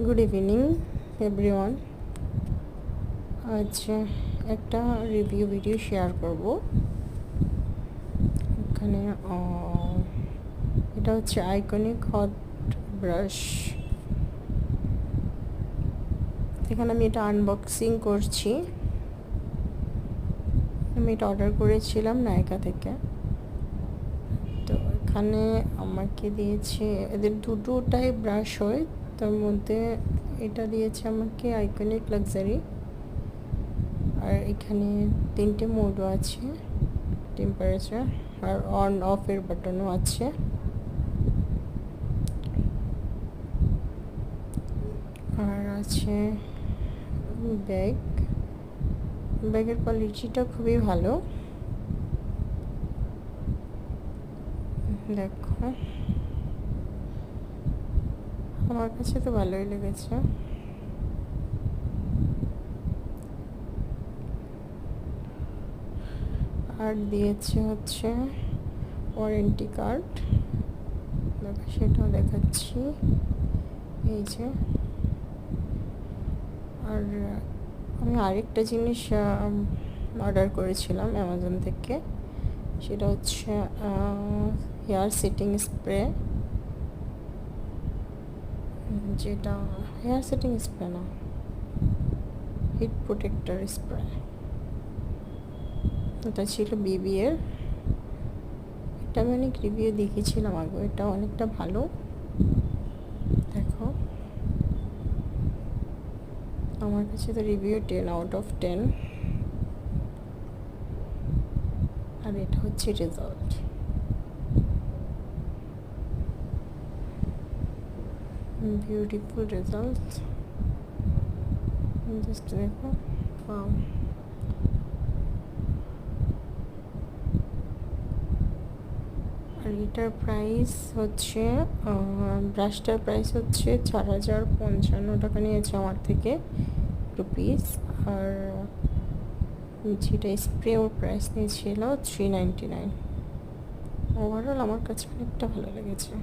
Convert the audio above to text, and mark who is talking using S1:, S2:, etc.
S1: Good evening everyone. আজ একটা review video share করব। এখানে এটা হচ্ছে আইকনিক হট ব্রাশ। এখানে আমি এটা আনবক্সিং করছি। আমি এটা অর্ডার করেছিলাম নাইকা থেকে। তো এখানে আমাকে দিয়েছে, এদের দুটোটাই ব্রাশ হয়, তার মধ্যে এটা দিয়েছে আমাকে আইকনিক লাক্সারি। আর এখানে 3টে মোডও আছে, টেম্পারেচার আর অন অফের বাটনও আছে। আর আছে ব্যাগের কোয়ালিটিটা খুবই ভালো। দেখো, আমার কাছে তো ভালোই লেগেছে। আর দিয়েছে হচ্ছে ওয়ারেন্টি কার্ড, দেখো সেটাও দেখাচ্ছি, এই যে। আর আমি আরেকটা জিনিস অর্ডার করেছিলাম অ্যামাজন থেকে, সেটা হচ্ছে হেয়ার সেটিং স্প্রে। যেটা হেয়ার সেটিং স্প্রে না, হিট প্রোটেক্টর স্প্রে। এটা ছিল বিবি এর। এটা আমি অনেক রিভিউ দেখেছিলাম আগে, এটা অনেকটা ভালো। দেখো, আমার কাছে তো রিভিউ 10 আউট অফ 10। আর এটা হচ্ছে রেজাল্ট। বিউটিফুল রেজাল্ট, জাস্ট দেখো। আর এটার প্রাইস হচ্ছে, ব্রাশটার প্রাইস হচ্ছে 4055 টাকা নিয়েছে আমার থেকে রুপিস। আর যেটা স্প্রে ওর প্রাইস নিয়েছিল 399। ওভারঅল আমার কাছে অনেকটা ভালো লেগেছে।